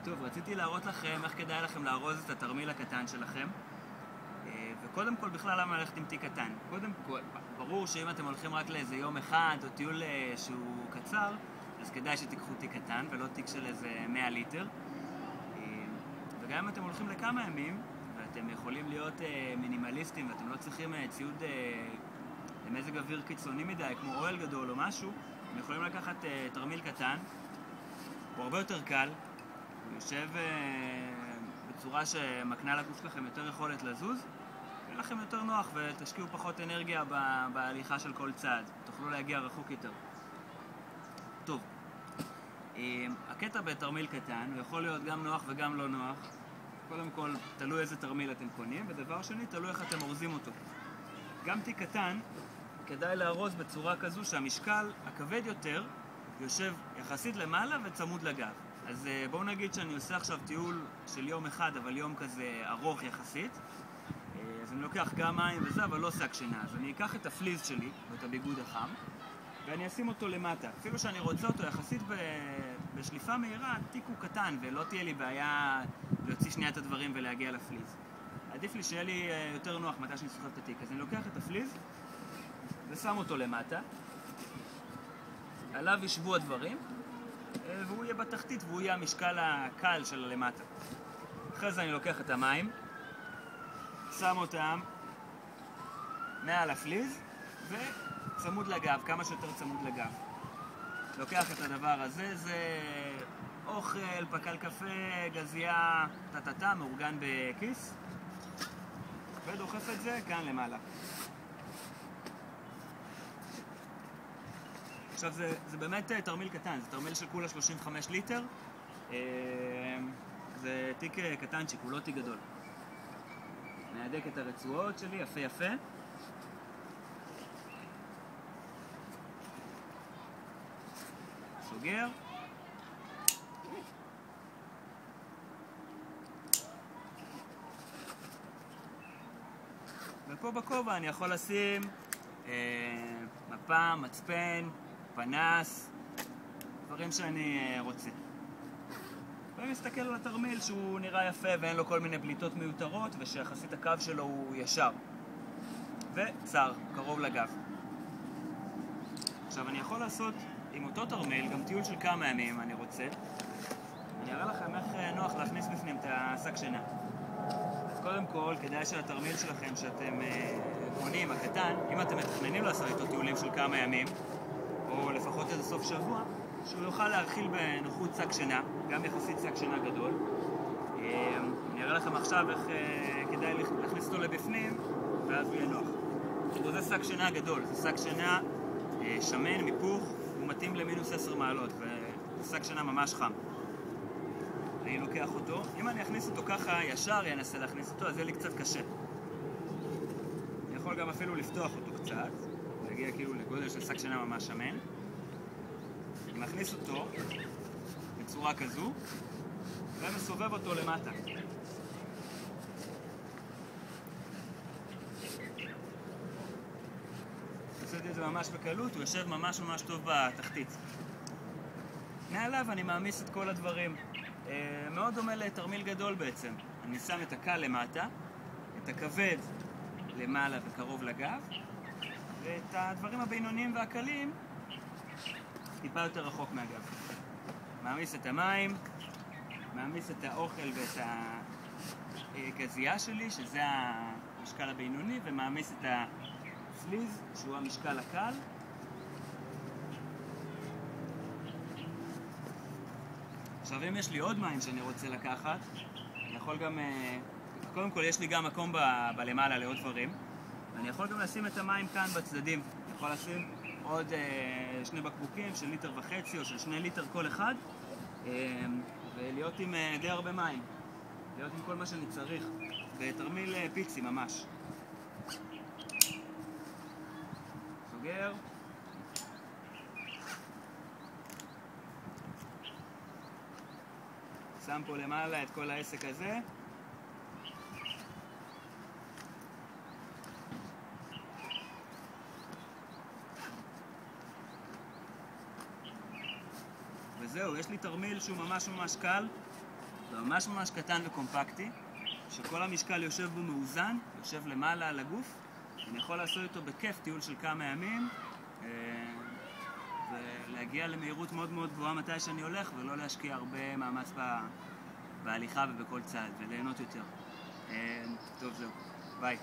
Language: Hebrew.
טוב, רציתי להראות לכם איך כדאי לכם לארוז את התרמיל הקטן שלכם. וקודם כל, בכלל למה ללכת עם תיק קטן? קודם כל, ברור שאם אתם הולכים רק לאיזה יום אחד או טיול שהוא קצר, אז כדאי שתיקחו תיק קטן ולא תיק של איזה 100 ליטר. וגם אם אתם הולכים לכמה ימים, ואתם יכולים להיות מינימליסטים ואתם לא צריכים ציוד למזג אוויר קיצוני מדי, כמו אוהל גדול או משהו, אתם יכולים לקחת תרמיל קטן. הוא הרבה יותר קל, הוא יושב בצורה שמקנה לגוף שלכם יותר יכולת לזוז, יהיה לכם יותר נוח ותשקיעו פחות אנרגיה בהליכה של כל צעד, תוכלו להגיע רחוק יותר. טוב, הקטע בתרמיל קטן הוא יכול להיות גם נוח וגם לא נוח. קודם כל, תלוי איזה תרמיל אתם קונים, ודבר שני, תלוי איך אתם אורזים אותו. גם תיק קטן כדאי לארוז בצורה כזו שהמשקל הכבד יותר יושב יחסית למעלה וצמוד לגב. אז בואו נגיד שאני עושה עכשיו טיול של יום אחד, אבל יום כזה ארוך יחסית. אז אני לוקח גם מים וזה, אבל לא שק שינה. אז אני אקח את הפליז שלי ואת הביגוד החם, ואני אשים אותו למטה. אפילו שאני רוצה אותו יחסית בשליפה מהירה, התיק הוא קטן ולא תהיה לי בעיה להוציא שנייה את הדברים ולהגיע לפליז. עדיף לי שיהיה לי יותר נוח מתי שאני סוחב את התיק. אז אני לוקח את הפליז ושם אותו למטה. עליו ישבו הדברים, והוא יהיה בתחתית והוא יהיה המשקל הקל של למטה. אחרי זה אני לוקח את המים, שם אותם מעל הפליז וצמוד לגב, כמה שיותר צמוד לגב. לוקח את הדבר הזה, זה אוכל, פקל קפה, גזייה, טטטה, מאורגן בכיס, ודוחף את זה כאן למעלה. עכשיו זה באמת תרמיל קטן, זה תרמיל של כולה 35 ליטר. זה תיק קטנצ'יק, הוא לא תיק גדול. נהדק את הרצועות שלי, יפה יפה. סוגר. ופה בכובע אני יכול לשים מפה, מצפן, פנס, דברים שאני רוצה. ואני מסתכל על התרמיל שהוא נראה יפה ואין לו כל מיני בליטות מיותרות ושיחסית הקו שלו הוא ישר וצר, קרוב לגב. עכשיו אני יכול לעשות עם אותו תרמיל גם טיול של כמה ימים אם אני רוצה. אני אראה לכם איך נוח להכניס בפנים את השק שינה. אז קודם כל, כדאי שהתרמיל שלכם שאתם קונים, הקטן, אם אתם מתכננים לעשות איתו טיולים של כמה ימים, או לפחות איזה סוף שבוע, שהוא יוכל להרחיל בנוחות שק שינה, גם יחסית שק שינה גדול. אני אראה לכם עכשיו איך כדאי להכניס אותו לבפנים, ואז הוא יהיה נוח. זה שק שינה גדול, זה שק שינה שמן, מיפוך, הוא מתאים למינוס 10 מעלות, וזה שק שינה ממש חם. אני לוקח אותו, אם אני אכניס אותו ככה ישר ינסה להכניס אותו, אז יהיה לי קצת קשה. אני יכול גם אפילו לפתוח אותו קצת, להגיע כאילו לגודל של שק שינה ממש שמן. אני מכניס אותו בצורה כזו, ומסובב אותו למטה. עשיתי את זה ממש בקלות, הוא יושב ממש ממש טוב בתחתית. מעליו אני מעמיס את כל הדברים. מאוד דומה לתרמיל גדול בעצם. אני שם את הקל למטה, את הכבד למעלה וקרוב לגב, ואת הדברים הבינוניים והקלים טיפה יותר רחוק מהגב. מעמיס את המים, מעמיס את האוכל ואת הגזייה שלי, שזה המשקל הבינוני, ומעמיס את הפליז, שהוא המשקל הקל. עכשיו, אם יש לי עוד מים שאני רוצה לקחת, אני יכול גם... קודם כל, יש לי גם מקום בלמעלה לעוד דברים. ואני יכול גם לשים את המים כאן בצדדים. אני יכול לשים עוד 2 בקבוקים של 1.5 ליטר או של 2 ליטר כל אחד, ולהיות עם די הרבה מים. להיות עם כל מה שאני צריך. בתרמיל פיצי ממש. סוגר. שם פה למעלה את כל העסק הזה. וזהו, יש לי תרמיל שהוא ממש ממש קל, זה ממש ממש קטן וקומפקטי, שכל המשקל יושב בו מאוזן, יושב למעלה על הגוף. אני יכול לעשות איתו בכיף טיול של כמה ימים, ולהגיע למהירות מאוד מאוד גבוהה מתי שאני הולך, ולא להשקיע הרבה מאמץ בהליכה ובכל צעד, וליהנות יותר. טוב, זהו. ביי.